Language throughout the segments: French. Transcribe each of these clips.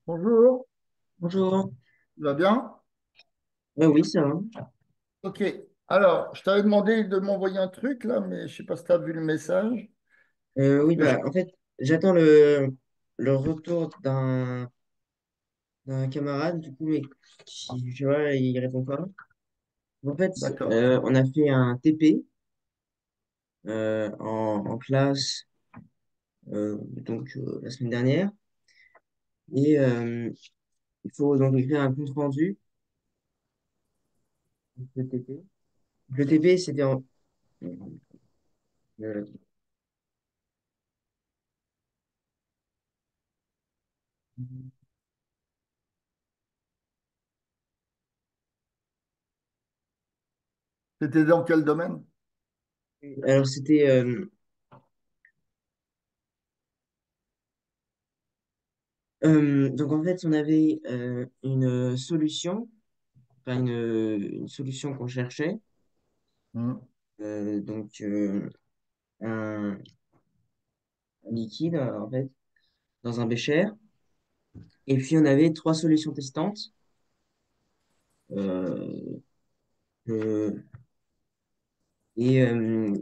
Bonjour, Bonjour. tu vas bien? Oui, ça va. Ok. Alors, je t'avais demandé de m'envoyer un truc là, mais je sais pas si tu as vu le message. Oui, Que je- bah, en fait, j'attends le retour d'un camarade, du coup, mais qui, tu vois, il répond pas. En fait, D'accord. on a fait un TP en classe la semaine dernière et il faut donc écrire un compte rendu de TP. Le TP, c'était euh, C'était dans quel domaine? alors c'était donc en fait on avait une solution, enfin une solution qu'on cherchait. Hmm. Un liquide, en fait, dans un bécher. Et puis, on avait trois solutions testantes. Euh, euh, et, euh,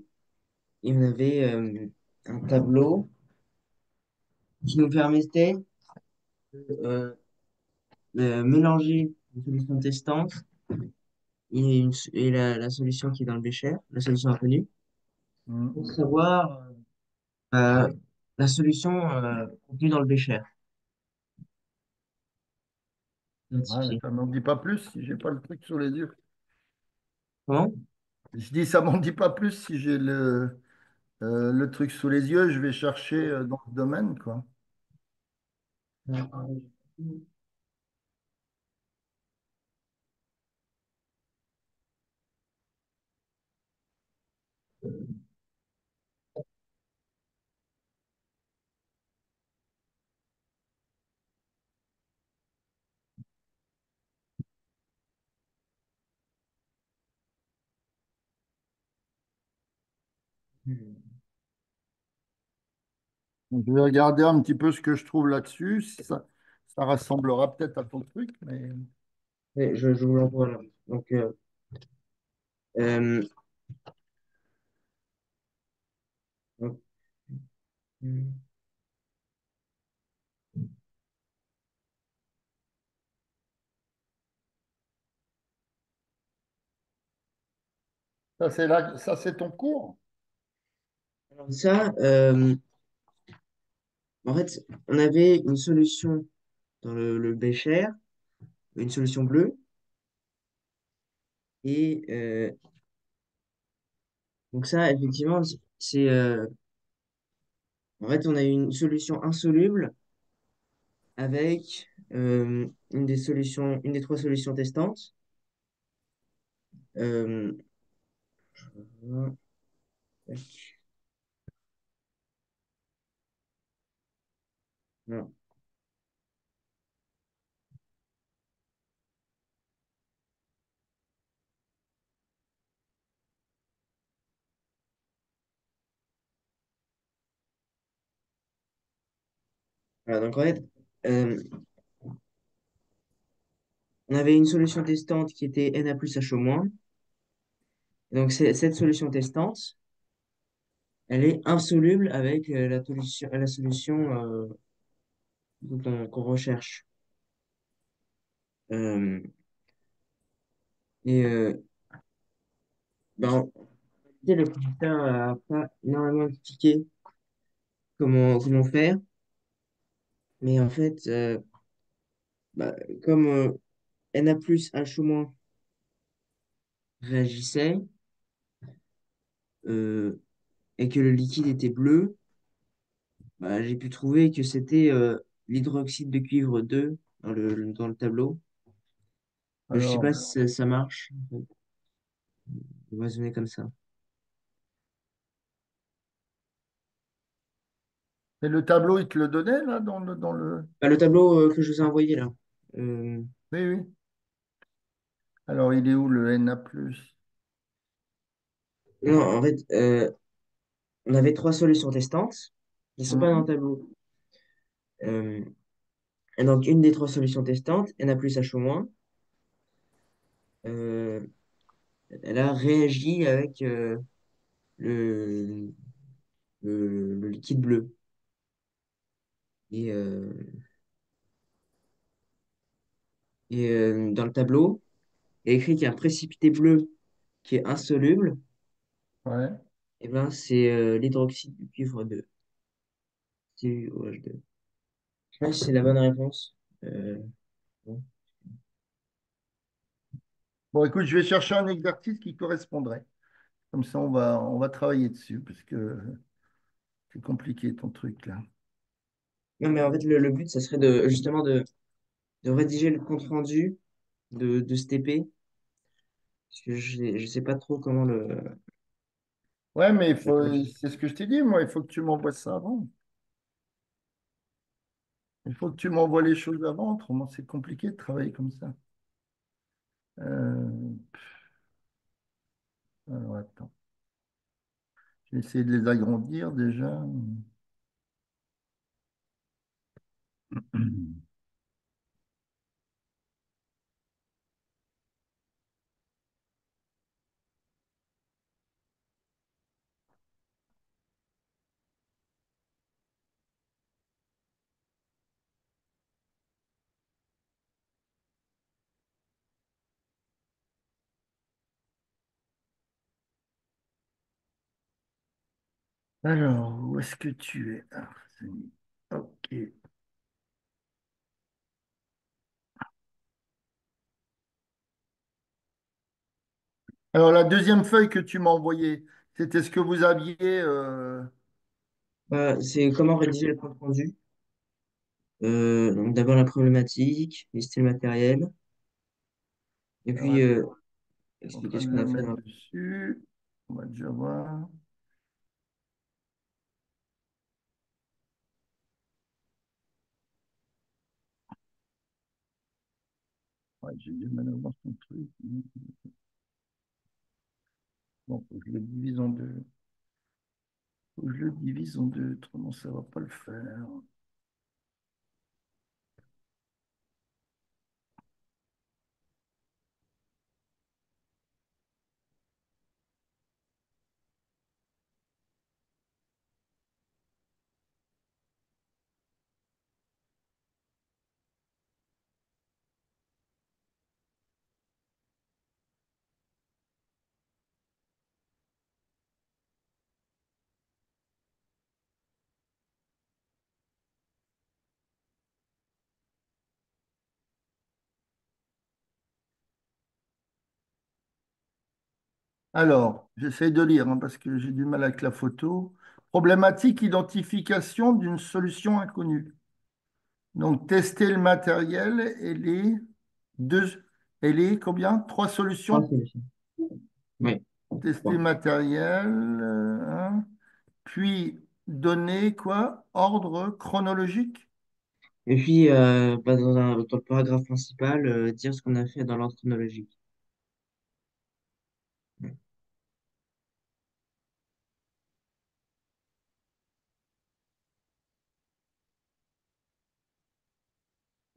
et on avait un tableau qui nous permettait euh, de mélanger une solution testante et la solution qui est dans le bécher, la solution inconnue, Hmm. pour savoir la solution contenue dans le bécher. Ouais, mais Identifiée. ça m'en dit pas plus si j'ai pas le truc sous les yeux. Comment? Je dis ça m'en dit pas plus si j'ai le truc sous les yeux. Je vais chercher dans ce domaine, quoi. Je vais regarder un petit peu ce que je trouve là-dessus. Si ça rassemblera peut-être à ton truc, mais Je vous l'envoie là. Donc, euh, hop. ça c'est ton cours. Alors ça, en fait, on avait une solution dans le bécher, une solution bleue, et donc ça, effectivement, c'est En fait, on a une solution insoluble avec une des trois solutions testantes. Euh, voilà. Tac. Voilà. Voilà, donc en fait, euh, on avait une solution testante qui était Na plus H au moins. Donc cette solution testante, elle est insoluble avec la solution qu'on recherche. Euh, et ben, en réalité, le professeur n'a pas énormément expliqué comment faire. Mais en fait, bah, comme Na plus H au moins réagissait euh, et que le liquide était bleu, bah, j'ai pu trouver que c'était l'hydroxyde de cuivre 2 dans le tableau. Je sais pas Alors, si ça marche, en fait, de raisonner comme ça. et le tableau, il te le donnait, là, dans le... Bah, le tableau que je vous ai envoyé là. Euh, Oui, oui. Alors, il est où le Na+? non, en fait, on avait trois solutions testantes. Elles ne sont pas dans le Mhm. tableau. Euh, et donc, une des trois solutions testantes, Na plus H au moins, euh, elle a réagi avec le, le liquide bleu. Et, dans le tableau, il y a écrit qu'il y a un précipité bleu qui est insoluble. Ouais. Et ben, c'est l'hydroxyde du cuivre 2, CuOH2. Je sais pas si c'est la bonne réponse. Bon. Bon, écoute, je vais chercher un exercice qui correspondrait. Comme ça, on va travailler dessus, parce que c'est compliqué ton truc, là. Non, mais en fait, le but, ça serait justement de rédiger le compte-rendu de ce TP. Parce que je sais pas trop comment Ouais, mais le corriger. c'est ce que je t'ai dit, moi, il faut que tu m'envoies ça avant. Il faut que tu m'envoies les choses avant, autrement c'est compliqué de travailler comme ça. Euh, alors attends, j'ai essayé de les agrandir déjà. Alors, où est-ce que tu es, Arsène? Ok. Alors, la deuxième feuille que tu m'as envoyée, c'était ce que vous aviez. C'est comment rédiger le compte-rendu. Donc d'abord la problématique, lister le matériel, et Alors, puis attends, je suis en expliquer train ce de qu'on les a fait mettre dans. dessus. On va déjà voir. Ouais, j'ai du mal à voir son truc. Bon, faut que je le divise en deux. Faut que je le divise en deux, autrement ça va pas le faire. Alors, j'essaie de lire hein, parce que j'ai du mal avec la photo. Problématique identification d'une solution inconnue. Donc, tester le matériel et les deux, et les combien? Trois Trois solutions. solutions. Oui. Tester Bon. matériel, hein. Puis donner quoi? Ordre chronologique. Et puis, bah, dans le paragraphe principal, dire ce qu'on a fait dans l'ordre chronologique.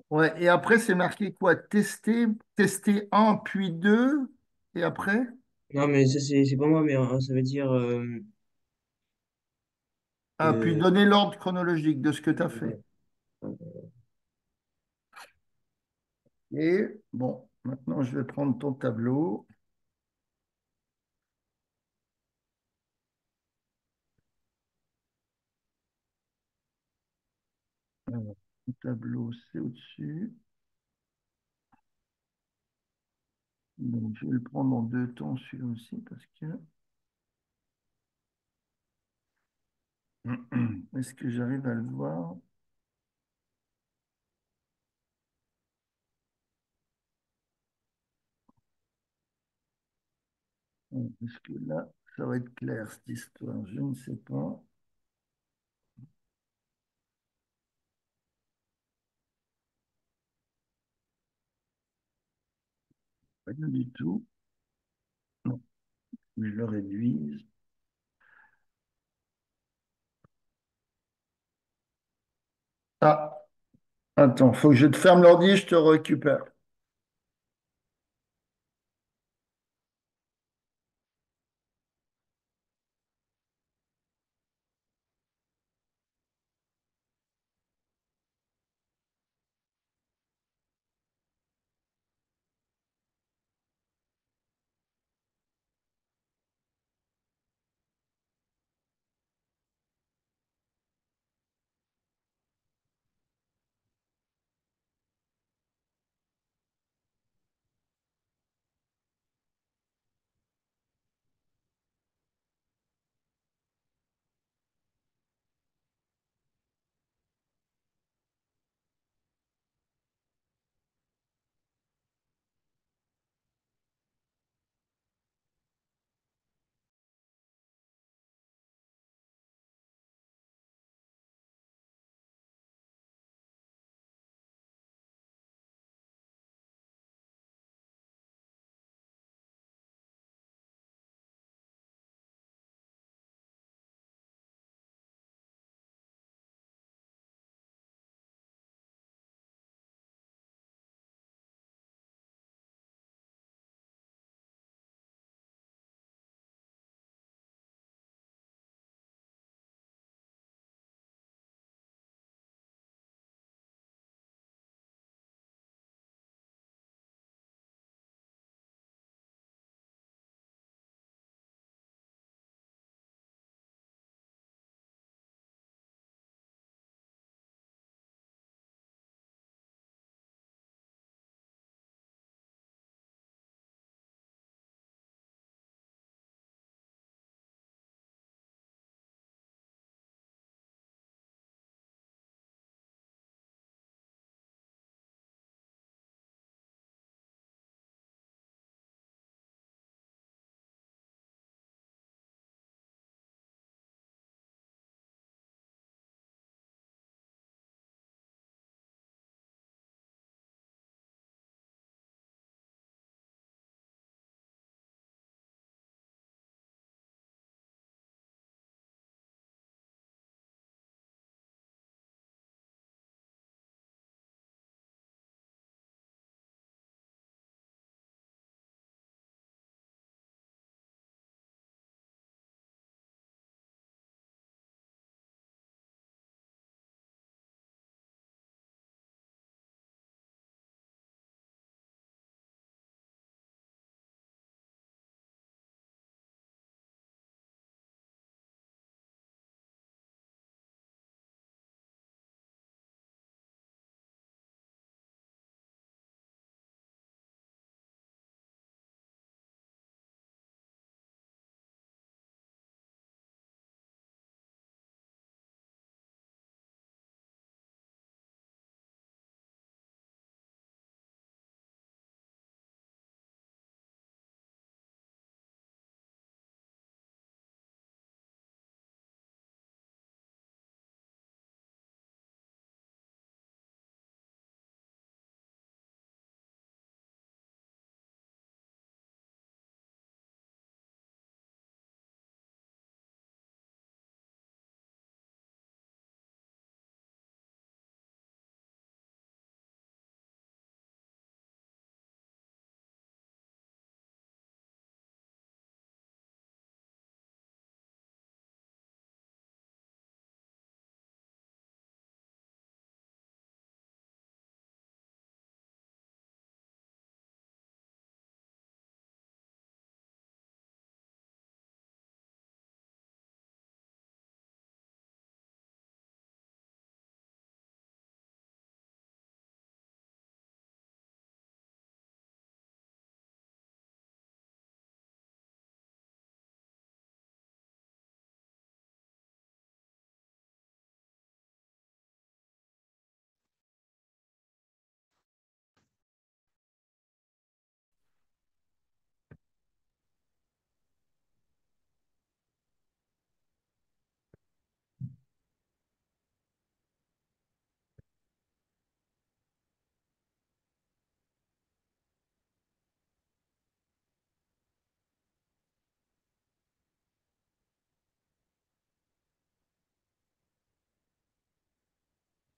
Ouais, et après, c'est marqué quoi? Tester, tester un, puis deux, et après? Non, mais ça, c'est pas moi, mais ça veut dire. Ah, puis Euh, donner l'ordre chronologique de ce que tu as fait. ouais. Et bon, maintenant, je vais prendre ton tableau. Alors, ton tableau, c'est au-dessus. Donc, je vais le prendre en deux temps, celui-là aussi, parce que... Est-ce que j'arrive à le voir? Est-ce que là, ça va être clair, cette histoire? Je ne sais pas. Pas du tout. Non, je le réduise. Ah, attends, faut que je te ferme l'ordi, je te récupère.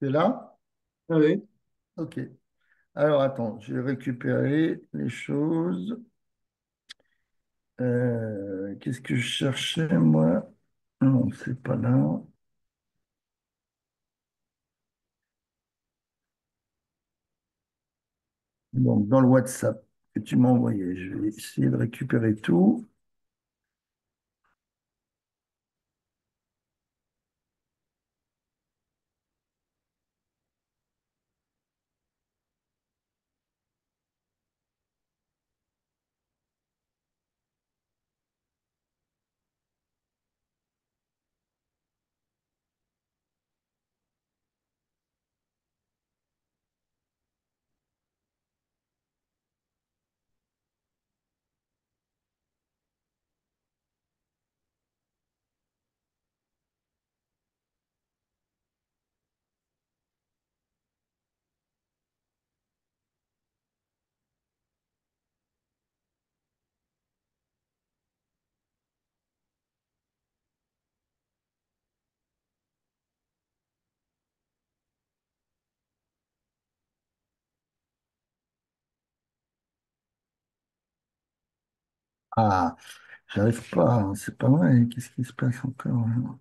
C'est là? Ah oui. Ok. Alors, attends, je vais récupérer les choses. Qu'est-ce que je cherchais, moi? Non, c'est pas là. Donc, dans le WhatsApp que tu m'as envoyé, je vais essayer de récupérer tout. Ah, j'arrive pas, hein, c'est pas vrai. Qu'est-ce qui se passe encore, hein?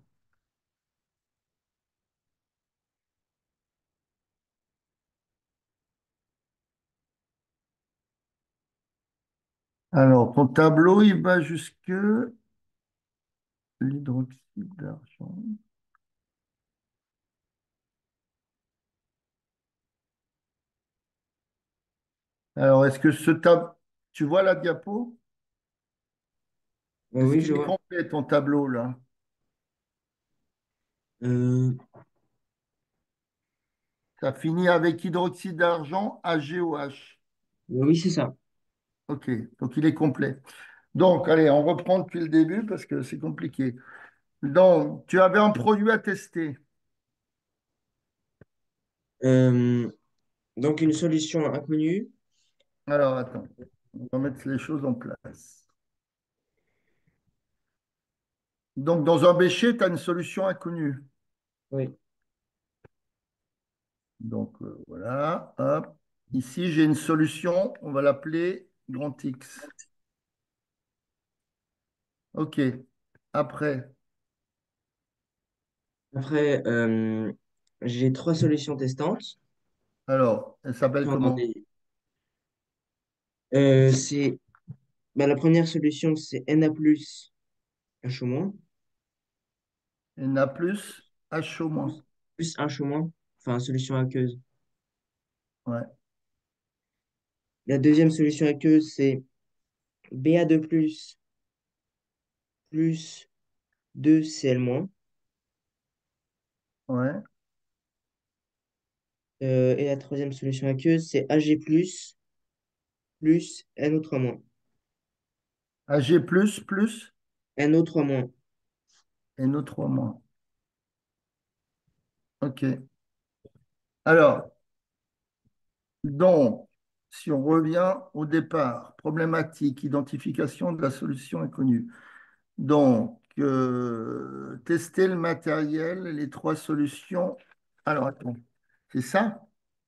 Alors, ton tableau, il va jusque l'hydroxyde d'argent. Alors, est-ce que ce tableau, tu vois la diapo? Est-ce Oui, qu'il je est vois. complet, ton tableau, là? Euh, Ça finit avec hydroxyde d'argent, AgOH. oui, c'est ça. OK, donc il est complet. Donc, allez, on reprend depuis le début parce que c'est compliqué. Donc, tu avais un produit à tester. Euh, donc, une solution inconnue. Alors, attends, on va mettre les choses en place. Donc, dans un bécher, tu as une solution inconnue. Oui. Donc, voilà, hop. Ici, j'ai une solution, on va l'appeler grand X. OK. Après, Après, j'ai trois solutions testantes. alors, elle s'appelle Enfin, dans comment? c'est, bah, la première solution, c'est Na plus HO-, Na plus, HO-. plus HO-, enfin, solution aqueuse. Ouais. La deuxième solution aqueuse, c'est Ba2 plus 2Cl-. Ouais. Et la troisième solution aqueuse, c'est Ag plus NO3-. Ag plus, NO3-. NO3-. OK. Alors, donc, si on revient au départ, problématique, identification de la solution inconnue. Donc, tester le matériel, les trois solutions. Alors, attends, c'est ça?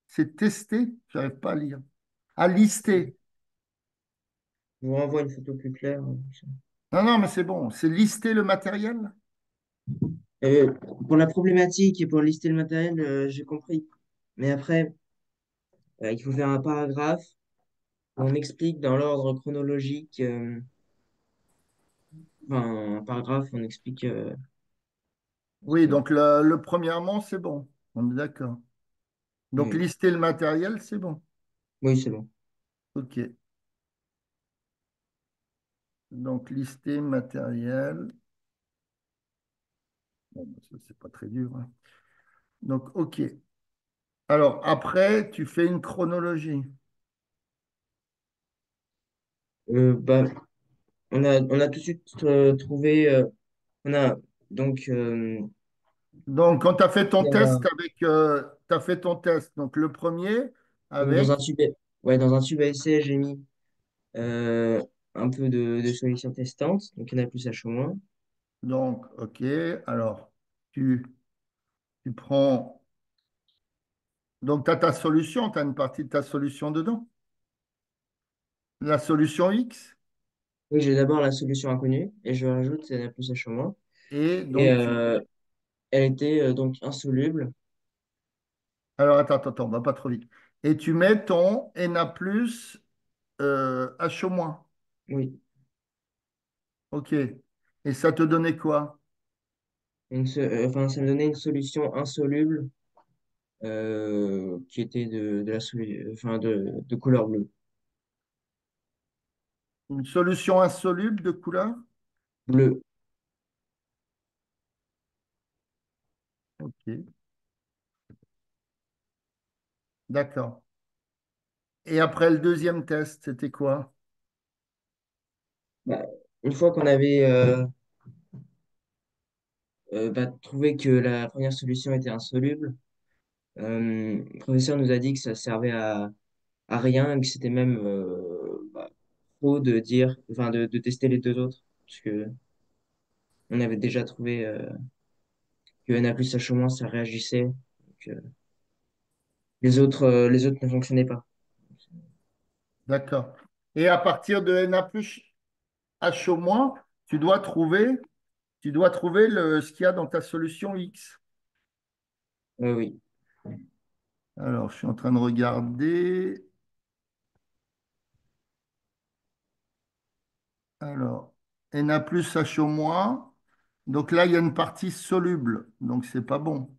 C'est tester? J'arrive pas à lire. À lister. Je vous renvoie une photo plus claire. Non, non, mais c'est bon. C'est lister le matériel? Euh, pour la problématique et pour lister le matériel, j'ai compris. Mais après, il faut faire un paragraphe où on explique dans l'ordre chronologique, enfin, un paragraphe où on explique. Oui, donc premièrement, c'est bon. On est d'accord. Donc, Oui, lister le matériel, c'est bon. oui, c'est bon. OK. Donc, lister matériel. Bon, bah, ça, c'est pas très dur, hein. Donc, OK. Alors, après, tu fais une chronologie. Bah, on a tout de suite trouvé. On a donc Donc, quand tu as fait ton il y a- test t'as fait ton test. Donc, le premier donc dans un avec, tube, ouais, dans un tube à essai, j'ai mis euh, un peu de solution testante, donc Na plus HO-. donc, OK. Alors, tu, tu prends Donc, tu as ta solution, tu as une partie de ta solution dedans. La solution X. Oui, j'ai d'abord la solution inconnue et je rajoute Na plus H au moins. Et Et donc, elle était donc insoluble. alors, attends, on va pas trop vite. Et tu mets ton Na plus H au moins. Oui. OK. Et ça te donnait quoi? Enfin, ça me donnait une solution insoluble qui était enfin, de couleur bleue. Une solution insoluble de couleur? Bleu. OK. D'accord. Et après le deuxième test, c'était quoi? Bah, une fois qu'on avait trouvé que la première solution était insoluble, le professeur nous a dit que ça servait à rien et que c'était même faux de dire, enfin, de tester les deux autres, parce que on avait déjà trouvé que Na plus H au moins, ça réagissait. Donc, les autres ne fonctionnaient pas. D'accord. Et à partir de Na plus H au moins, tu dois trouver, tu dois trouver ce qu'il y a dans ta solution X. Oui. Alors, je suis en train de regarder. Alors, Na plus H au moins. Donc là, il y a une partie soluble. Donc, c'est pas bon.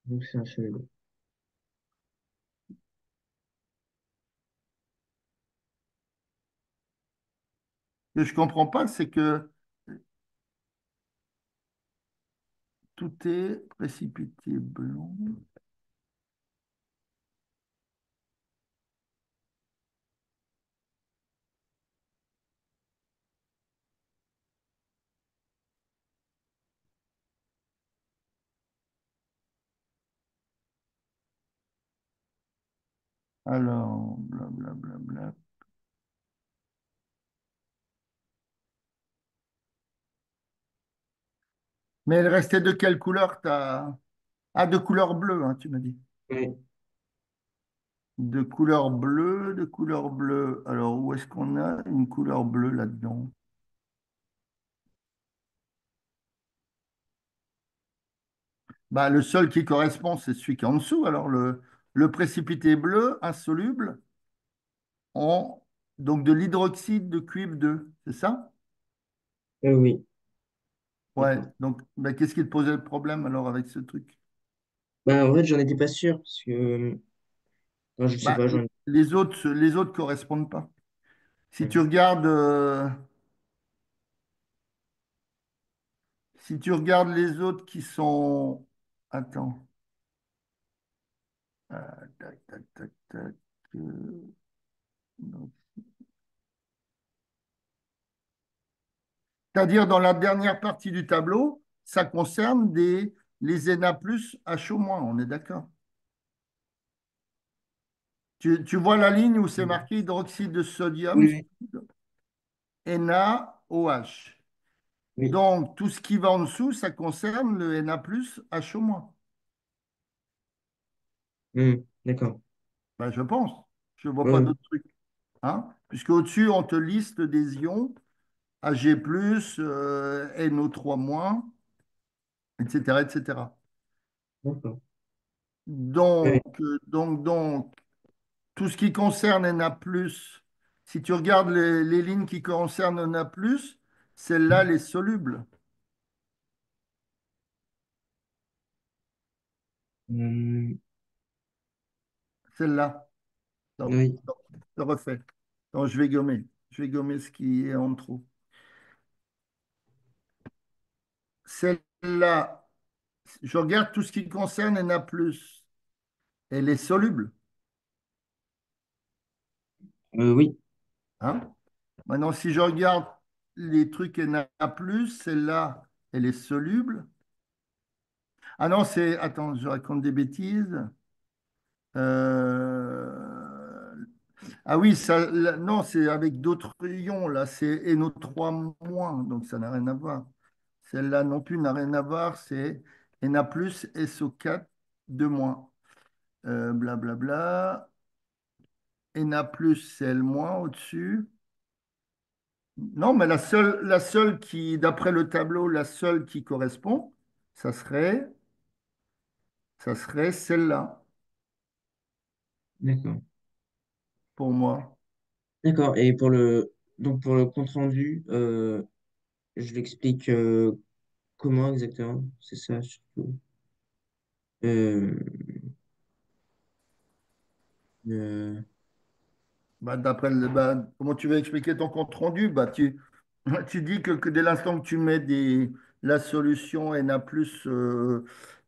Donc, c'est insoluble. Ce que je comprends pas, c'est que tout est précipité blanc. Alors, blablabla. Mais elle restait de quelle couleur t'as... Ah, de couleur bleue, hein, tu m'as dit. Oui. De couleur bleue, de couleur bleue. Alors, où est-ce qu'on a une couleur bleue là-dedans? Bah, le seul qui correspond, c'est celui qui est en dessous. Alors, le précipité bleu insoluble en donc de l'hydroxyde de cuivre 2, c'est ça? Oui. Ouais. D'accord. Donc, bah, qu'est-ce qui te posait le problème alors avec ce truc? Bah, en fait, j'en étais pas sûr, parce que, non, je sais Bah, pas, les autres correspondent pas. Si tu Mhm. regardes, si tu regardes les autres qui sont, attends, tac, donc, c'est-à-dire dans la dernière partie du tableau, ça concerne les Na plus H au moins, on est d'accord. Tu vois la ligne où c'est marqué hydroxyde de sodium, Oui, NaOH. oui, Donc, tout ce qui va en dessous, ça concerne le Na plus H au moins. oui. D'accord. Ben, je pense. Je ne vois Ouais, pas ouais. d'autres trucs. Hein? Puisque au-dessus, on te liste des ions Ag+, NO3-, etc., etc. D'accord. Ouais. Donc, tout ce qui concerne Na+, si tu regardes les lignes qui concernent Na+, celles-là, les solubles, Euh, celles-là. Donc, oui. je refais. Donc, je vais gommer. Je vais gommer ce qui est en trop. Celle-là, je regarde tout ce qui concerne Na+, elle est soluble. Oui. Hein? Maintenant, si je regarde les trucs Na+, celle-là, elle est soluble. Ah non, c'est... Attends, je raconte des bêtises. Euh, Ah oui, non, c'est avec d'autres ions, là, c'est NO3-, donc ça n'a rien à voir. Celle-là non plus n'a rien à voir, c'est Na plus, SO4, 2 moins. Blablabla. Na plus, c'est L moins au-dessus. Non, mais la seule qui, d'après le tableau, la seule qui correspond, ça serait, ça serait celle-là, D'accord. pour moi. D'accord. Et pour le compte rendu, je l'explique comment exactement? C'est ça, surtout. Euh, euh, Bah, comment tu veux expliquer ton compte rendu? Tu dis que dès l'instant que tu mets la solution Na plus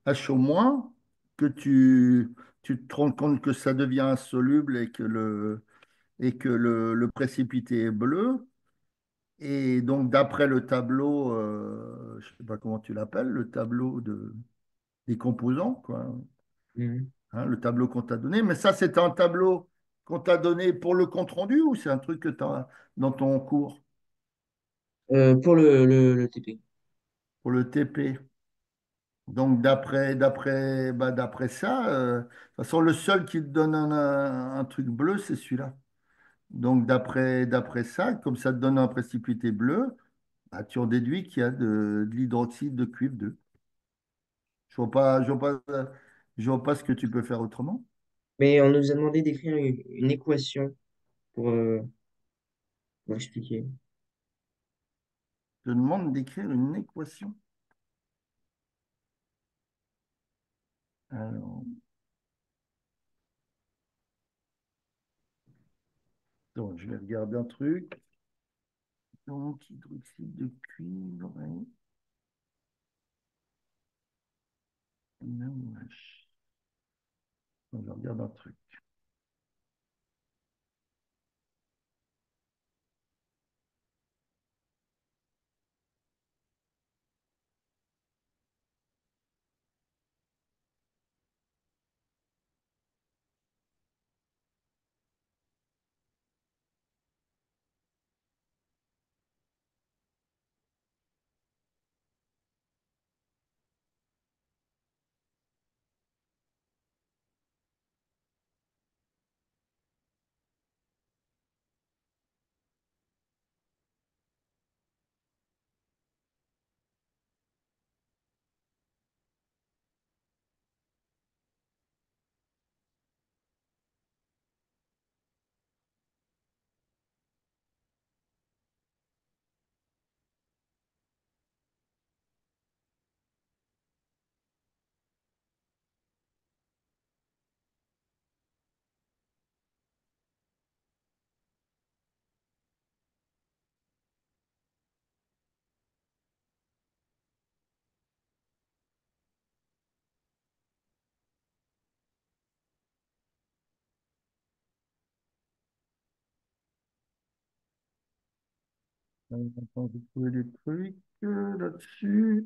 H au moins, que tu te rends compte que ça devient insoluble et que le précipité est bleu. Et donc, d'après le tableau, je ne sais pas comment tu l'appelles, le tableau des composants, quoi, mhm. hein, le tableau qu'on t'a donné. Mais ça, c'est un tableau qu'on t'a donné pour le compte-rendu ou c'est un truc que tu as dans ton cours Pour le TP. pour le TP? Donc, d'après ça, de toute façon, le seul qui te donne un truc bleu, c'est celui-là. Donc, d'après ça, comme ça te donne un précipité bleu, bah, tu en déduis qu'il y a de l'hydroxyde de cuivre 2. Je vois pas ce que tu peux faire autrement. Mais on nous a demandé d'écrire une équation pour, pour expliquer. Je te demande d'écrire une équation. Alors, donc, je vais regarder un truc. Donc, hydroxyde de cuivre et NaOH. Donc, je regarde un truc. Attends, j'ai trouvé des trucs là-dessus.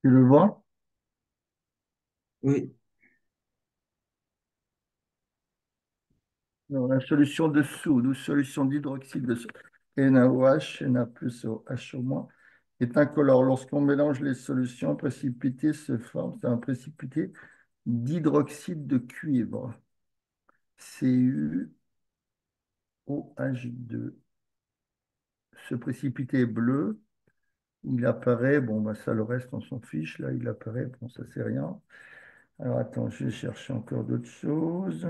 Tu le vois? Oui, Alors, la solution de soude ou solution d'hydroxyde de soude, NaOH, Na plus OH au moins, est incolore. Lorsqu'on mélange les solutions, un précipité se forme. C'est un précipité d'hydroxyde de cuivre, CuOH2. Ce précipité est bleu. Il apparaît, bon, bah, ça, le reste, on s'en fiche. Là, il apparaît, bon, ça, c'est rien. Alors, attends, je vais chercher encore d'autres choses.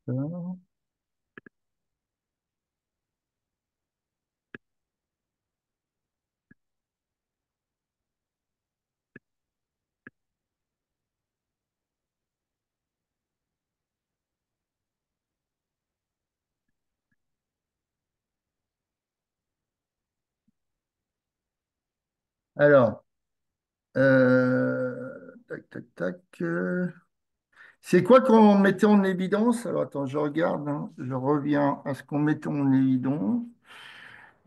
Alors, tac, tac, tac. C'est quoi qu'on mettait en évidence? Alors, attends, je regarde, hein. Je reviens à ce qu'on mettait en évidence.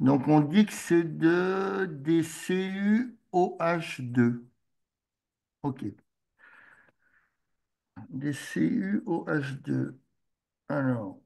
Donc, on dit que c'est des CuOH2. OK. Des CuOH2. Alors,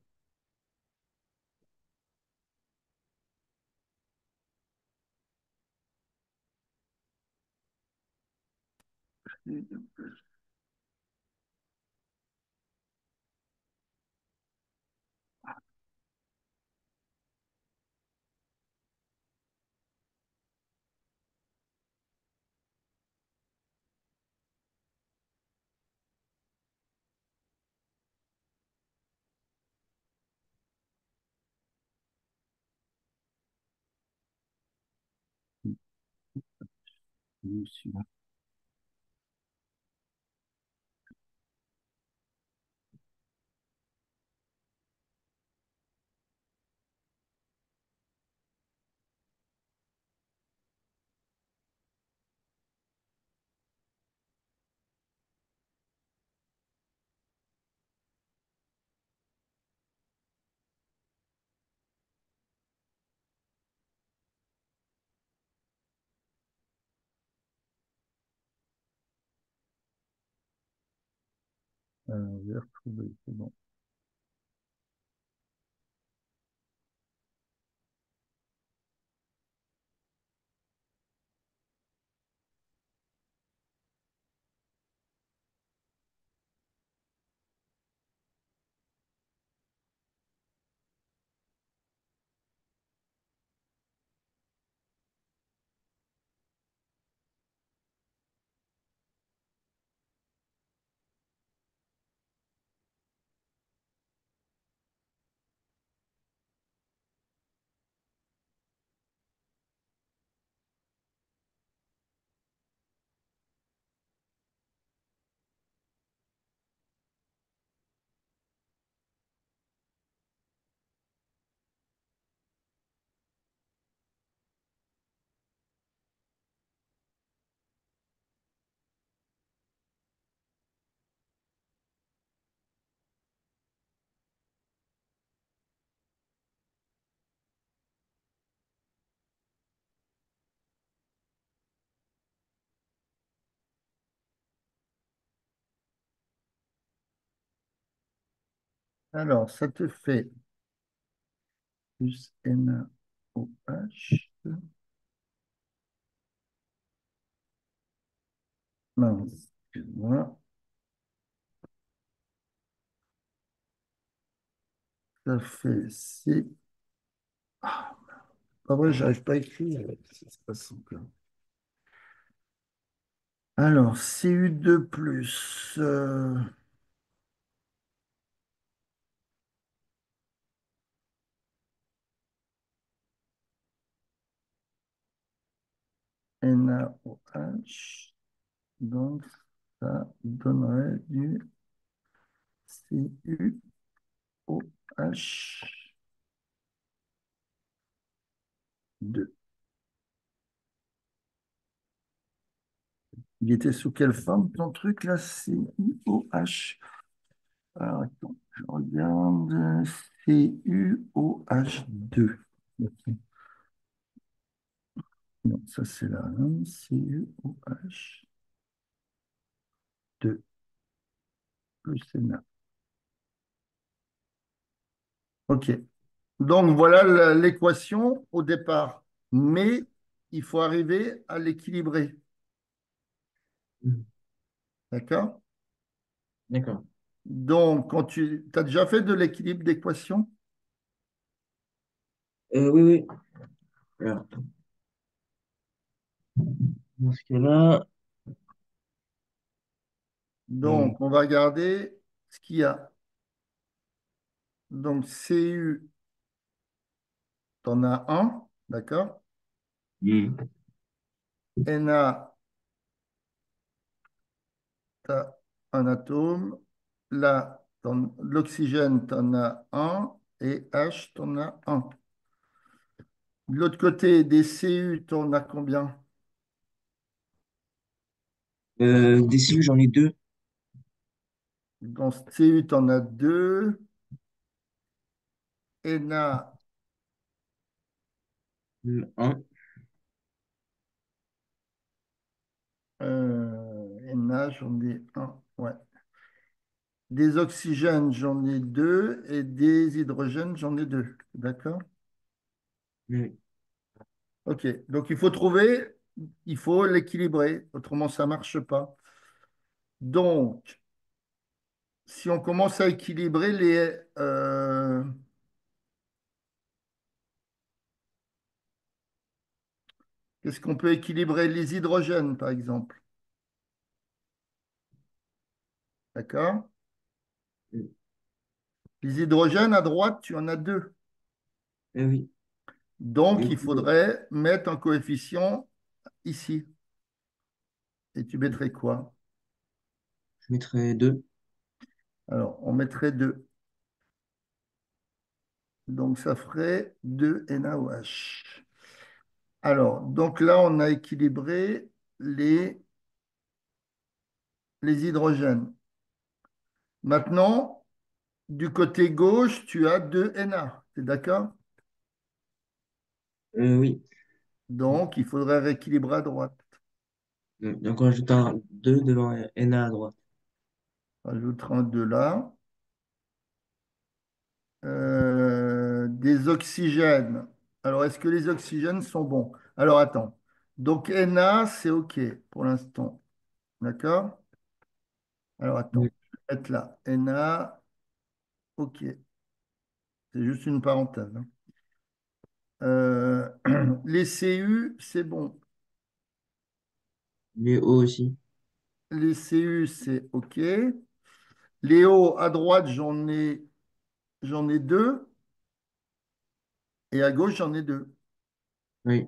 je vais retrouver, c'est bon. Alors, ça te fait plus NaOH. Mince, excuse-moi. Ça fait C. Ah, pas vrai, j'arrive pas à écrire. Ça se passe encore. Alors, Cu2 plus NaOH. Donc, ça donnerait du CuOH2. Il était sous quelle forme ton truc là? CuOH. Alors, attends, je regarde. CuOH2. Ok. Non, ça c'est là, hein. CuOH2 plus Na. OK. Donc voilà l'équation au départ. Mais il faut arriver à l'équilibrer. Mhm. D'accord? D'accord. Donc, quand tu as déjà fait de l'équilibre d'équation, Oui, oui. Alors, dans ce cas-là, euh, donc on va regarder ce qu'il y a. Donc, Cu, tu en as un, d'accord? Hmm. Na, tu as un atome. Là, l'oxygène, tu en as un. Et H, tu en as un. De l'autre côté, des Cu, tu en as combien? Des cellules, j'en ai deux. Dans Cu, tu en as deux. Na, Un. Na, j'en ai un. Ouais. Des oxygènes, j'en ai deux. Et des hydrogènes, j'en ai deux. D'accord? Hmm. Ok. Donc, il faut l'équilibrer. Autrement, ça ne marche pas. Donc, si on commence à équilibrer qu'est-ce qu'on peut équilibrer? Les hydrogènes, par exemple. D'accord? Hmm. Les hydrogènes, à droite, tu en as deux. Eh oui. Donc, Du il coup, faudrait mettre un coefficient ici. Et tu mettrais quoi? je mettrai deux. Alors, on mettrait 2. Donc, ça ferait 2 NaOH. Alors, donc là, on a équilibré les, les hydrogènes. Maintenant, du côté gauche, tu as 2 Na. Tu es d'accord? Oui. Donc, il faudrait rééquilibrer à droite. Donc, on ajoute un 2 devant Na à droite. On ajoutera un 2 là. Des oxygènes. Alors, est-ce que les oxygènes sont bons? Alors, attends. Donc, Na, c'est OK pour l'instant. D'accord? Alors, Hmm. attends. Je vais mettre là. Na, OK. C'est juste une parenthèse, hein. Euh, les Cu, c'est bon. Les O aussi. Les Cu, c'est OK. Les O, à droite, j'en ai deux. Et à gauche, j'en ai deux. Oui.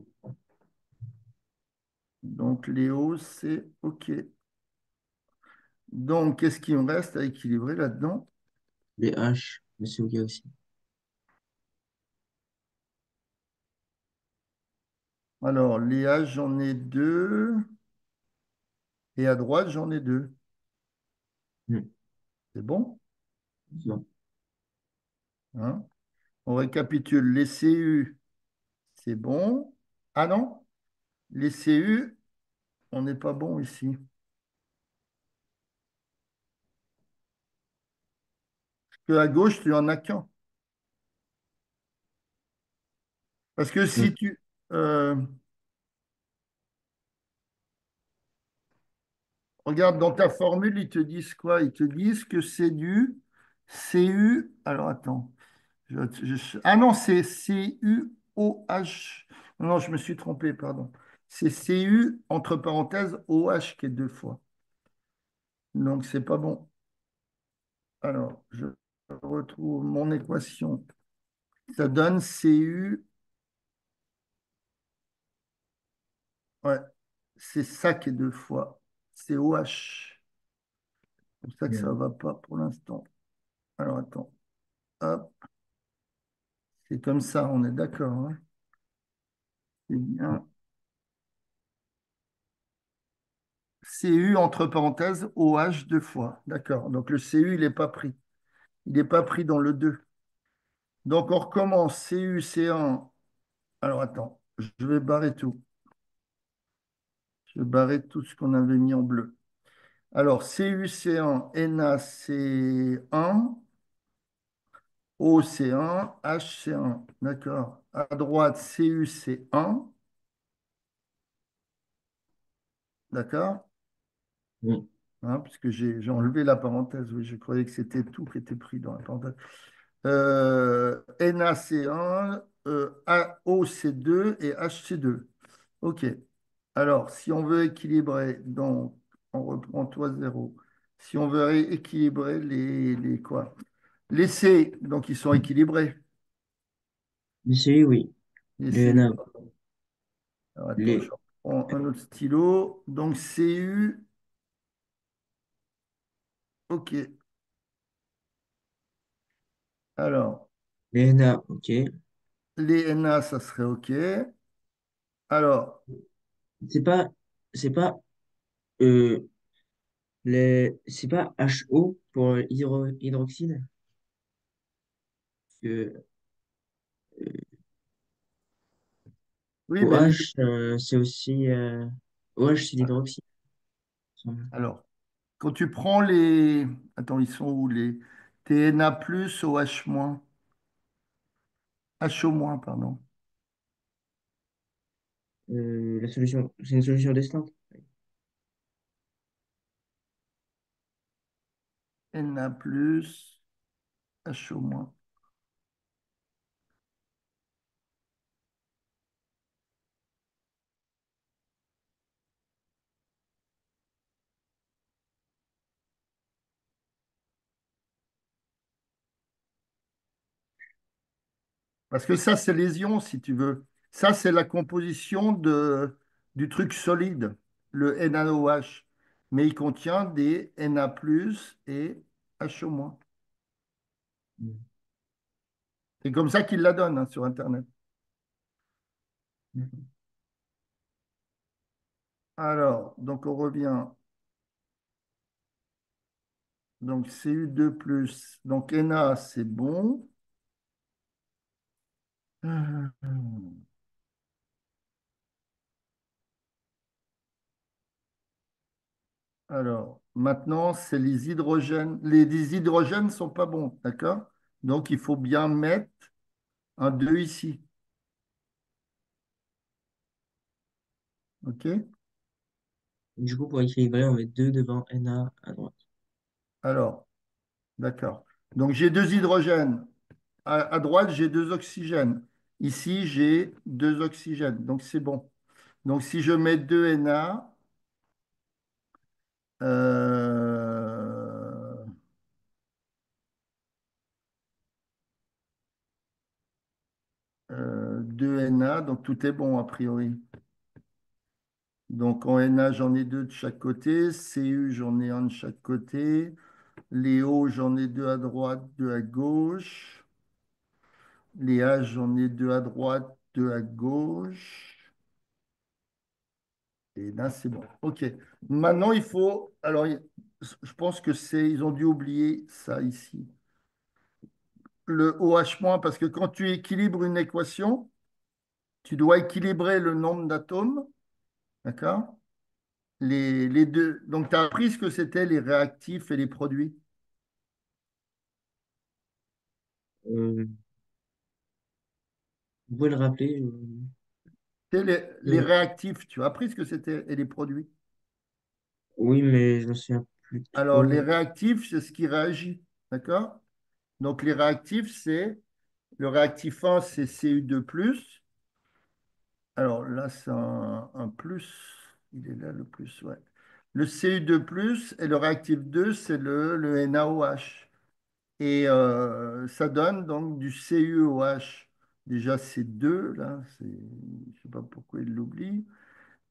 Donc, les O, c'est OK. Donc, qu'est-ce qui me reste à équilibrer là-dedans? Les H, mais c'est OK aussi. Alors, les H, j'en ai deux. Et à droite, j'en ai deux. Hmm. C'est bon, C'est bon. hein? On récapitule. Les Cu, c'est bon. Ah non, les Cu, on n'est pas bon ici. Parce que à gauche, tu en as qu'un. Parce que Hmm. si tu... euh, regarde, dans ta formule, ils te disent quoi? Ils te disent que c'est du Cu... Alors, attends. Ah non, c'est CuOH. Non, je me suis trompé, pardon. C'est Cu, entre parenthèses, OH qui est deux fois. Donc, c'est pas bon. Alors, je retrouve mon équation. Ça donne Cu. Ouais, c'est ça qui est deux fois. C'est OH. C'est pour ça que ça Hmm. ne va pas pour l'instant. Alors, attends. Hop, c'est comme ça, on est d'accord, hein. C'est bien. Cu, entre parenthèses, OH deux fois. D'accord. Donc, le Cu, il n'est pas pris. Il n'est pas pris dans le 2. Donc, on recommence. Cu, C1. Alors, attends. Je vais barrer tout. Je vais barrer tout ce qu'on avait mis en bleu. Alors, CuC1, NaC1, OC1, HC1. D'accord. À droite, CuC1. D'accord. Hmm. Hein, puisque j'ai enlevé la parenthèse. Oui, je croyais que c'était tout qui était pris dans la parenthèse. NaC1, AOC2 et HC2. OK. Alors, si on veut équilibrer, donc, on reprend toi zéro. Si on veut équilibrer les quoi? Les C, donc ils sont équilibrés. Le CU, oui. Les Le CU. NA, Alors attends, je les, reprends un autre stylo. Donc CU, ok. Alors, les NA, ok. les Na, ça serait ok. Alors, C'est pas, c'est pas, euh, c'est pas HO pour hydroxyde. Que oui, mais OH, c'est aussi, OH, c'est l'hydroxyde, il me semble. alors, quand tu prends les. Attends, ils sont où les TNA plus OH moins? HO moins, pardon. La solution, c'est une solution descendante. Na plus, HO moins. Parce que ça, c'est les ions, si tu veux. Ça, c'est la composition du truc solide, le NaOH. Mais il contient des Na plus et HO moins. Mm. C'est comme ça qu'ils la donnent hein, sur Internet. D'accord. Alors, donc on revient. Donc Cu2 plus. Donc Na, c'est bon. Alors, maintenant, c'est les hydrogènes. Les hydrogènes ne sont pas bons, d'accord? Donc, il faut bien mettre un 2 ici. OK? Du coup, pour équilibrer, on met 2 devant Na à droite. Alors, d'accord. Donc, j'ai deux hydrogènes. À droite, j'ai deux oxygènes. Ici, j'ai deux oxygènes. Donc, c'est bon. Donc, si je mets 2 Na, euh, 2 Na, donc tout est bon a priori. Donc, en Na, j'en ai deux de chaque côté. Cu, j'en ai un de chaque côté. Les O, j'en ai deux à droite, deux à gauche. Les H, j'en ai deux à droite, deux à gauche. Et là, c'est bon. OK. Maintenant, il faut. Alors, je pense que c'est. Ils ont dû oublier ça ici. Le OH-, parce que quand tu équilibres une équation, tu dois équilibrer le nombre d'atomes. D'accord? Les deux. Donc, tu as appris ce que c'était les réactifs et les produits. Euh, vous pouvez le rappeler? Tu sais, les réactifs, tu as appris ce que c'était et les produits. Oui, mais je me souviens plus Alors, les trop. réactifs, c'est ce qui réagit. D'accord? Donc, les réactifs, c'est le réactif 1, c'est Cu2 plus. Alors là, c'est un plus. Il est là, le plus, ouais. Le Cu2 plus et le réactif 2, c'est le NaOH. Et ça donne donc du CuOH. Déjà, c'est 2, là. Je ne sais pas pourquoi il l'oublie.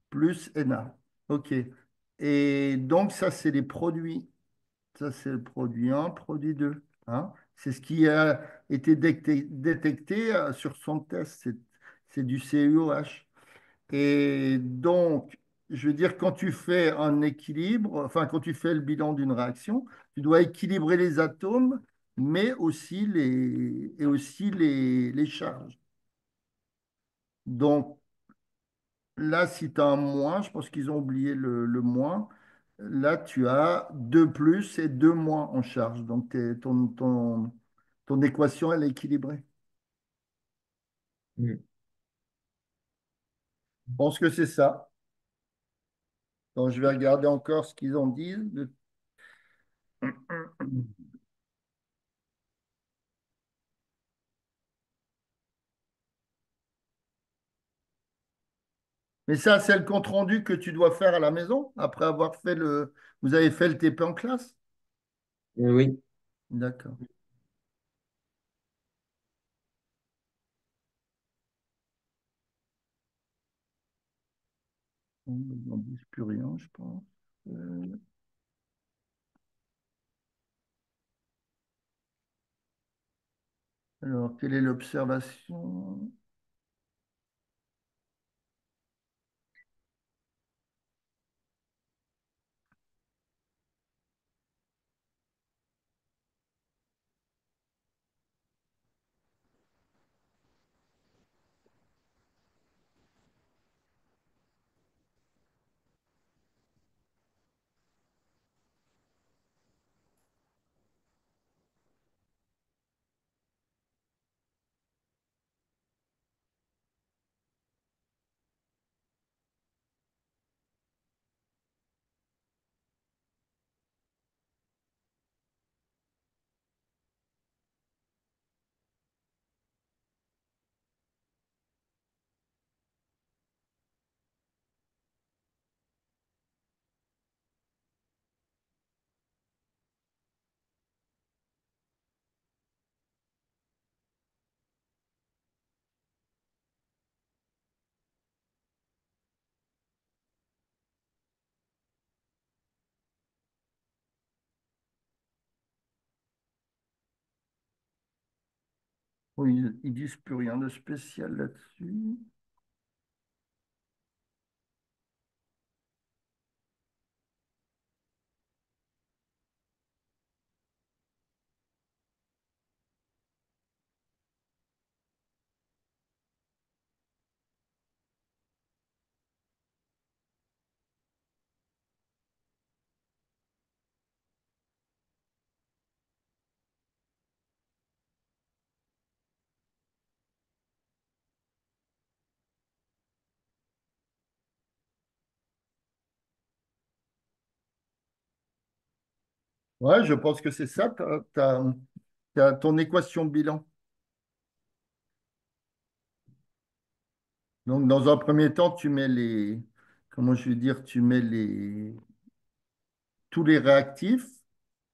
Plus Na. OK. Et donc, ça, c'est les produits. Ça, c'est le produit 1, produit 2. Hein. C'est ce qui a été détecté sur son test. C'est du CuOH. Et donc, je veux dire, quand tu fais un équilibre, enfin, quand tu fais le bilan d'une réaction, tu dois équilibrer les atomes, mais aussi les charges. Donc, là, si tu as un moins, je pense qu'ils ont oublié le moins. Là, tu as 2 plus et 2 moins en charge. Donc, ton équation, elle est équilibrée. Hmm. Je pense que c'est ça. Donc, je vais regarder encore ce qu'ils ont dit. Mais ça, c'est le compte-rendu que tu dois faire à la maison après avoir fait le. Vous avez fait le TP en classe? Oui. D'accord. On n'en dit plus rien, je pense. Euh, alors, quelle est l'observation? Oui, ils disent plus rien de spécial là-dessus. Ouais, je pense que c'est ça, ton équation bilan. Donc, dans un premier temps, tu mets comment je veux dire, tu mets tous les réactifs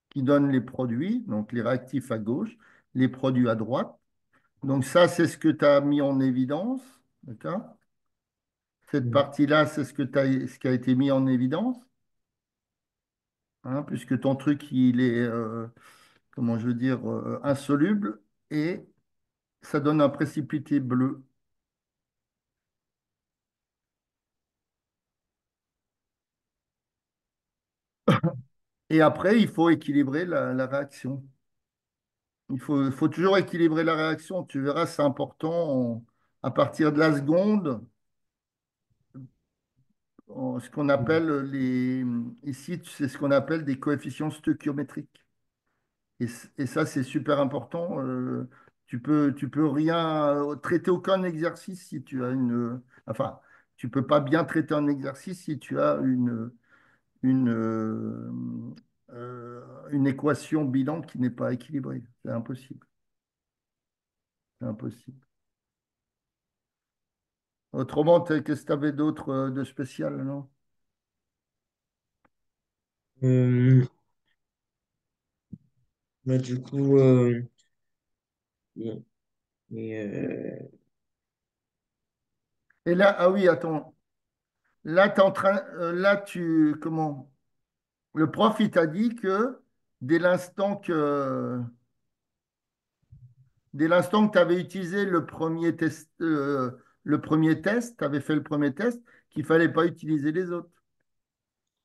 qui donnent les produits, donc les réactifs à gauche, les produits à droite. Donc, ça, c'est ce que tu as mis en évidence, d'accord? Cette Mm. partie-là, c'est ce qui a été mis en évidence, hein, puisque ton truc, il est, comment je veux dire, insoluble, et ça donne un précipité bleu. Et après, il faut équilibrer la réaction. Il faut toujours équilibrer la réaction. Tu verras, c'est important. À partir de la seconde, ce qu'on appelle ici, c'est ce qu'on appelle des coefficients stoichiométriques. Et ça, c'est super important. Tu peux rien traiter aucun exercice si tu as enfin, tu peux pas bien traiter un exercice si tu as une, euh, une équation bilan qui n'est pas équilibrée. C'est impossible. C'est impossible. Autrement, qu'est-ce que tu avais d'autre de spécial, non? Euh, Bah, du coup, et, et, Et là, ah oui, attends. Là, comment? Le prof, il t'a dit que dès l'instant que, dès l'instant que tu avais utilisé le premier test, tu avais fait le premier test, qu'il fallait pas utiliser les autres.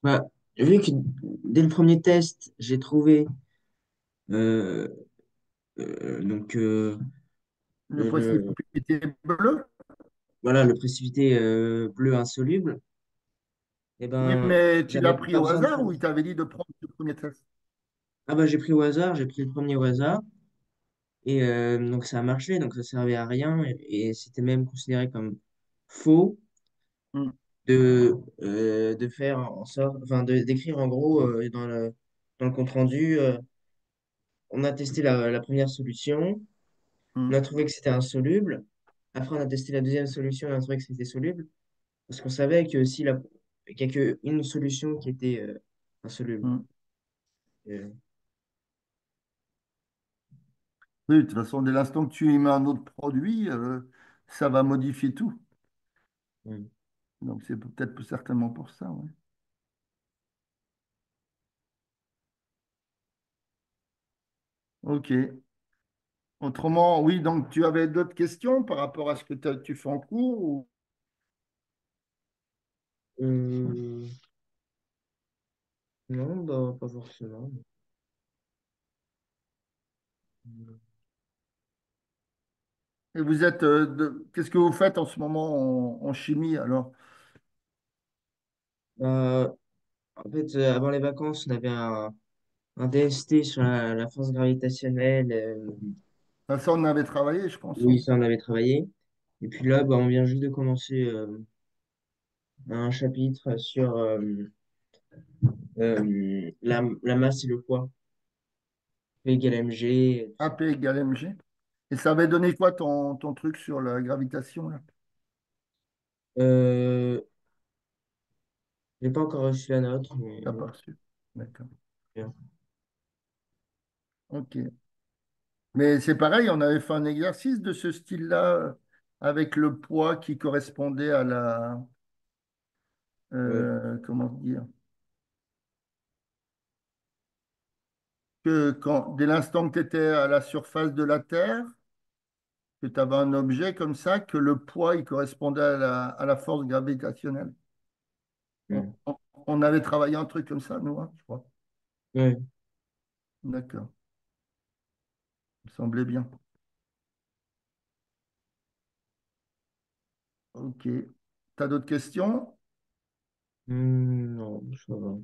bah, vu que dès le premier test, j'ai trouvé euh, donc Le le, précipité bleu. voilà, le précipité bleu insoluble, et Oui, ben, mais tu l'as j'avais pris pas au besoin de hasard faire. ou il t'avait dit de prendre le premier test? Ah bah j'ai pris au hasard, j'ai pris le premier au hasard, et donc ça a marché, donc ça servait à rien, et c'était même considéré comme faux Hmm, de faire en sorte, enfin d'écrire en gros dans le compte rendu, on a testé la première solution, on hmm, a trouvé que c'était insoluble. Après, on a testé la deuxième solution et on a trouvé que c'était soluble. Parce qu'on savait que si qu'il n'y a qu'une solution qui était insoluble. hmm. Euh, Oui, de toute façon, dès l'instant que tu y mets un autre produit, ça va modifier tout. mm. Donc c'est peut-être certainement pour ça, ouais. Ok. Autrement, oui, donc tu avais d'autres questions par rapport à ce que tu fais en cours ou... Euh, non, bah, pas forcément. Et vous êtes qu'est-ce que vous faites en ce moment en chimie alors? Bah, en fait, avant les vacances, on avait un DST sur la force gravitationnelle. Ah, ça, on avait travaillé, je pense, Oui, hein. ça, on avait travaillé. Et puis là, bah, on vient juste de commencer un chapitre sur la masse et le poids. P égale mg, et tout ça. AP égale mg. Et ça avait donné quoi ton truc sur la gravitation là? Euh, j'ai pas encore reçu la note, mais T'as pas reçu. D'accord. bien. Ok. Mais c'est pareil, on avait fait un exercice de ce style-là avec le poids qui correspondait à la, Ouais. comment dire, que dès l'instant que tu étais à la surface de la Terre, que tu avais un objet comme ça, que le poids il correspondait à la force gravitationnelle. On, Hmm. on- on avait travaillé un truc comme ça, nous, hein, je crois. Ouais. D'accord, ça me semblait bien. Ok. Tu as d'autres questions Non, ça va.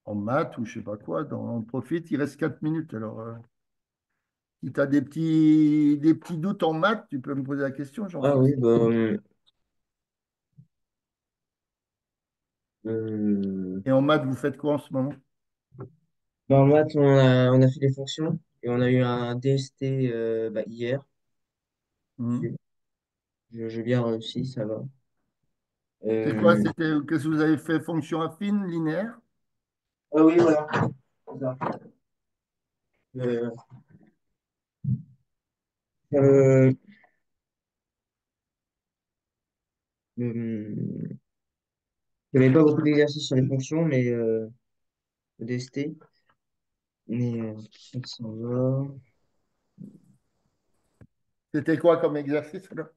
en maths ou je sais pas quoi, on profite, il reste 4 minutes. Alors, si tu as des petits doutes en maths, tu peux me poser la question, j'en Ah suis oui, aussi. bah, euh, Et en maths, vous faites quoi en ce moment? bah, en maths, on a fait des fonctions et on a eu un DST bah, hier. Hmm. J'ai bien réussi, ça va. C'est quoi? Euh, Qu'est-ce que vous avez fait? Fonction affine, linéaire? ah oui, voilà. C'est ça. Euh, euh, il n'y avait pas beaucoup d'exercices sur les fonctions, mais le DST. Mais ça va. C'était quoi comme exercice alors?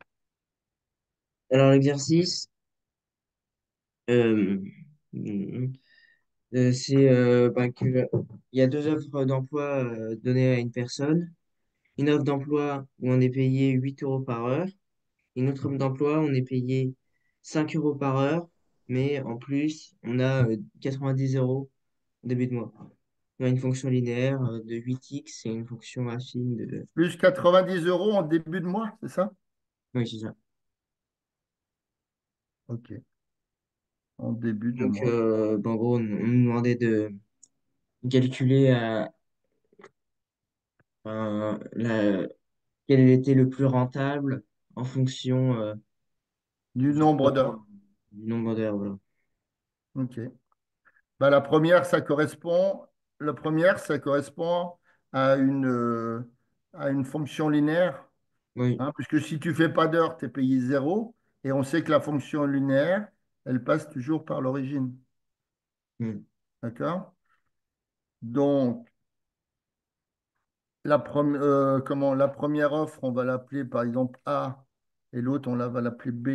Alors, l'exercice, euh, mm, c'est bah, il y a deux offres d'emploi données à une personne. Une offre d'emploi où on est payé 8 euros par heure. Une autre offre d'emploi, on est payé 5 euros par heure, mais en plus, on a 10 euros au début de mois. On a une fonction linéaire de 8x et une fonction affine de... Plus 90 € en début de mois, c'est ça? Oui, c'est ça. Ok, en début de Donc, mois. bah, en gros, on nous demandait de calculer quel était le plus rentable en fonction Du du nombre temps, d'heures. du nombre d'heures. Voilà. Ok. Bah, la première, ça correspond à une fonction linéaire, Oui. hein, puisque si tu fais pas d'heures, tu es payé zéro. Et on sait que la fonction linéaire, elle passe toujours par l'origine. Mm. D'accord? Donc, la première offre, on va l'appeler par exemple A et l'autre, va l'appeler B.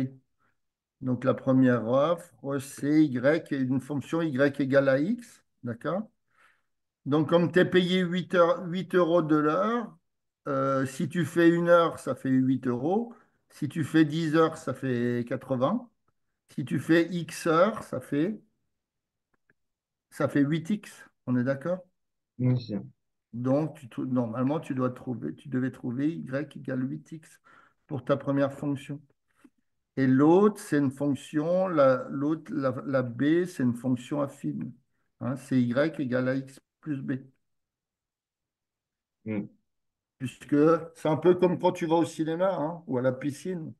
Donc, la première offre, c'est Y et une fonction Y égale à X. D'accord? Donc, comme tu es payé 8 euros de l'heure, si tu fais une heure, ça fait 8 euros. Si tu fais 10 heures, ça fait 80. Si tu fais X heures, ça fait 8X. On est d'accord? Oui, c'est ça. Donc, normalement, tu devais trouver Y égale 8X pour ta première fonction. Et l'autre, c'est une fonction, la B, c'est une fonction affine. Hein, c'est Y égale à X plus B. Mm. Puisque c'est un peu comme quand tu vas au cinéma, hein, ou à la piscine.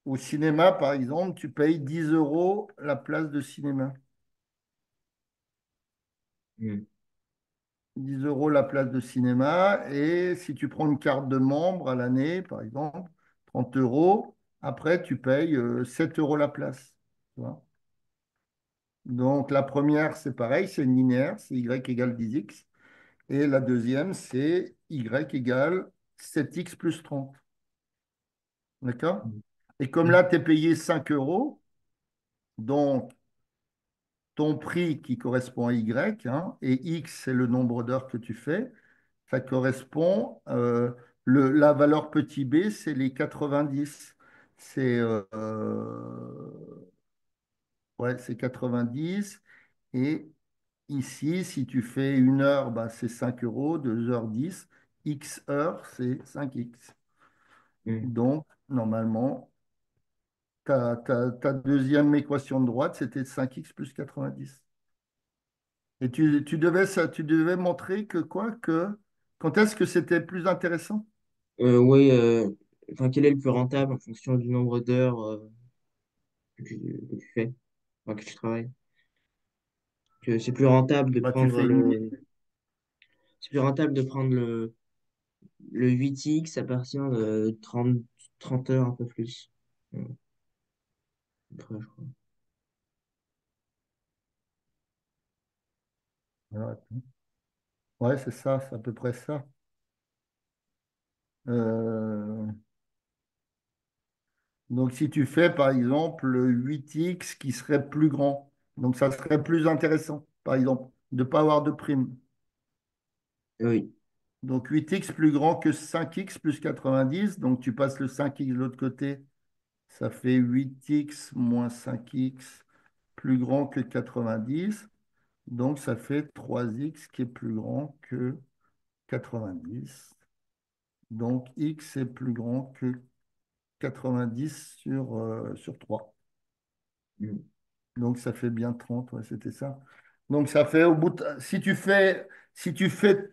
Au cinéma, par exemple, tu payes 10 euros la place de cinéma. Mm. 10 € la place de cinéma. Et si tu prends une carte de membre à l'année, par exemple, 30 euros. Après, tu payes 7 euros la place. Tu vois. Donc, la première, c'est pareil, c'est une linéaire, c'est y égale 10x. Et la deuxième, c'est y égale 7x plus 30. D'accord? Mm. Et comme là, tu es payé 5 euros, donc ton prix qui correspond à y, hein, et x, c'est le nombre d'heures que tu fais, ça correspond, la valeur petit b, c'est les 90. C'est ouais, c'est 90. Et ici, si tu fais une heure, bah, c'est 5 euros, 2 heures 10. X heures, c'est 5x. Mm. Donc, normalement, ta deuxième équation de droite, c'était 5x plus 90. Et tu devais montrer que quoi? Que quand est-ce que c'était plus intéressant? Oui, enfin, quel est le plus rentable en fonction du nombre d'heures que tu fais, enfin, que tu travailles? Que c'est plus rentable de Bah, tu prendre fais une. c'est plus rentable de prendre le 8x à partir de 30 heures, un peu plus. Ouais, après, je crois. Ouais, c'est ça, c'est à peu près ça. Euh, donc, si tu fais, par exemple, le 8x qui serait plus grand, donc ça serait plus intéressant, par exemple, de ne pas avoir de prime. Oui. Donc, 8x plus grand que 5x plus 90, donc tu passes le 5x de l'autre côté, ça fait 8x moins 5x plus grand que 90, donc ça fait 3x qui est plus grand que 90. Donc, x est plus grand que 90 sur 3. Mm. Donc, ça fait bien 30, ouais, c'était ça. Donc, ça fait au bout si tu fais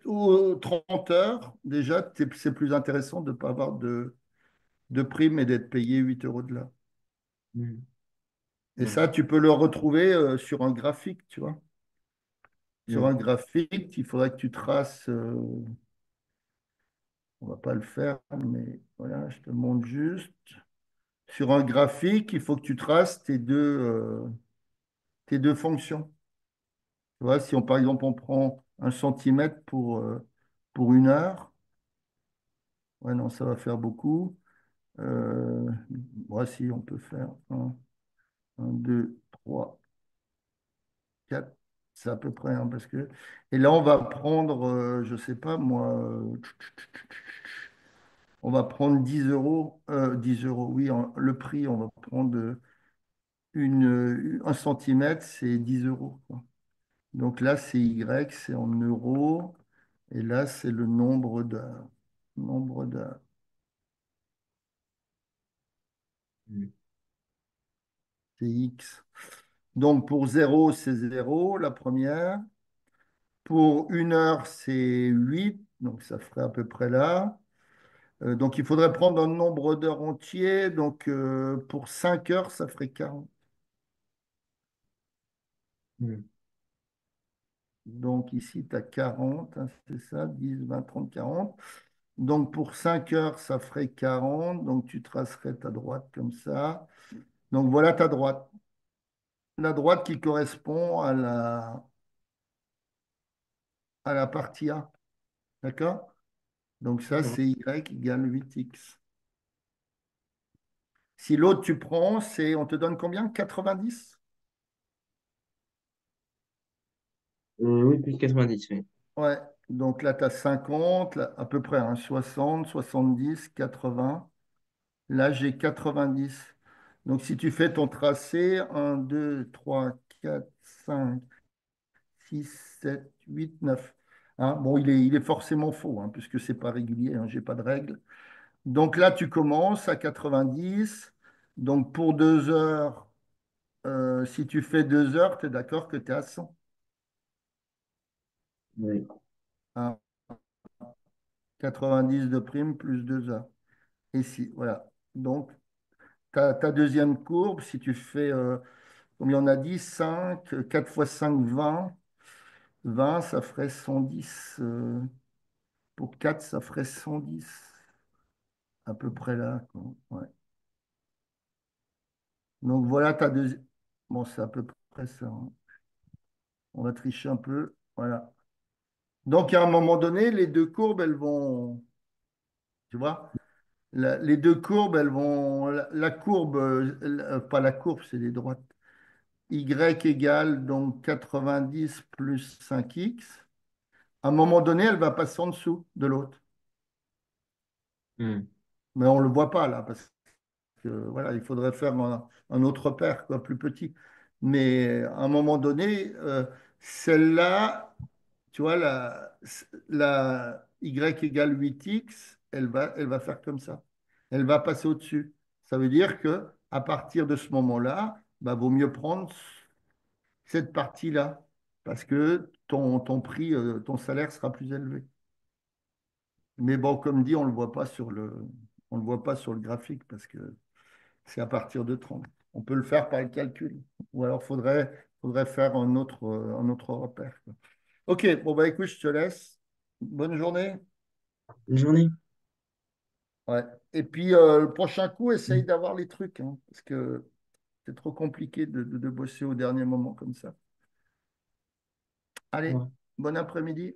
30 heures, déjà, c'est plus intéressant de ne pas avoir de prime et d'être payé 8 euros de l'heure. Mm. Et Ouais. ça, tu peux le retrouver sur un graphique, tu vois. Sur un Mm. graphique, il faudrait que tu traces, on va pas le faire, mais voilà, je te montre juste. Sur un graphique, il faut que tu traces tes deux fonctions. Tu vois, si par exemple on prend un centimètre pour une heure, ouais, non, ça va faire beaucoup. Voici, on peut faire 2, 3, 4, c'est à peu près, hein, parce que. Et là, on va prendre, je sais pas moi, on va prendre 10 euros, 10 euros, oui, le prix, on va prendre un centimètre, c'est 10 euros, quoi. Donc là, c'est Y, c'est en euros. Et là, c'est le nombre d'heures. Nombre d'heures, Mm. c'est X. Donc pour zéro, c'est zéro, la première. Pour une heure, c'est 8. Donc ça ferait à peu près là. Donc il faudrait prendre un nombre d'heures entier. Donc pour 5 heures, ça ferait 40. Mm. Donc ici, tu as 40, hein, c'est ça, 10, 20, 30, 40. Donc pour 5 heures, ça ferait 40. Donc tu tracerais ta droite comme ça. Donc voilà ta droite. La droite qui correspond à la partie A. D'accord? Donc ça, D'accord. c'est Y égale 8x. Si l'autre tu prends, on te donne combien? 90. Oui, plus 90, oui. Ouais. Donc là, tu as 50, là, à peu près, hein, 60, 70, 80. Là, j'ai 90. Donc si tu fais ton tracé, 1, 2, 3, 4, 5, 6, 7, 8, 9. Hein, bon, il est forcément faux, hein, puisque ce n'est pas régulier, hein, je n'ai pas de règle. Donc là, tu commences à 90. Donc pour 2 heures, si tu fais 2 heures, tu es d'accord que tu es à 100. Oui. Hein. 90 de prime plus 2 heures. Et si, voilà. Donc, ta deuxième courbe, si tu fais, combien on a dit? 5, 4 fois 5, 20. 20, ça ferait 110. Pour 4, ça ferait 110. À peu près là, quoi. Ouais. Donc voilà ta deuxième. Bon, c'est à peu près ça, hein. On va tricher un peu. Voilà. Donc à un moment donné, les deux courbes, elles vont, tu vois, les deux courbes, elles vont, la courbe, pas la courbe, c'est les droites. Y égale donc 90 plus 5x. À un moment donné, elle va passer en dessous de l'autre. Hmm. Mais on ne le voit pas là, parce que voilà, il faudrait faire un autre paire, quoi, plus petit. Mais à un moment donné, celle-là, tu vois, la y égale 8x, elle va faire comme ça. Elle va passer au-dessus. Ça veut dire que à partir de ce moment-là, bah, vaut mieux prendre cette partie-là, parce que ton prix, ton salaire sera plus élevé. Mais bon, comme dit, on le voit pas sur le graphique, parce que c'est à partir de 30. On peut le faire par le calcul. Ou alors, faudrait faire un autre repère, quoi. OK, bon, bah écoute, je te laisse. Bonne journée. Bonne journée. Ouais. Et puis, le prochain coup, essaye Hmm. d'avoir les trucs, hein, parce que c'est trop compliqué de bosser au dernier moment comme ça. Au Allez, revoir. bon après-midi.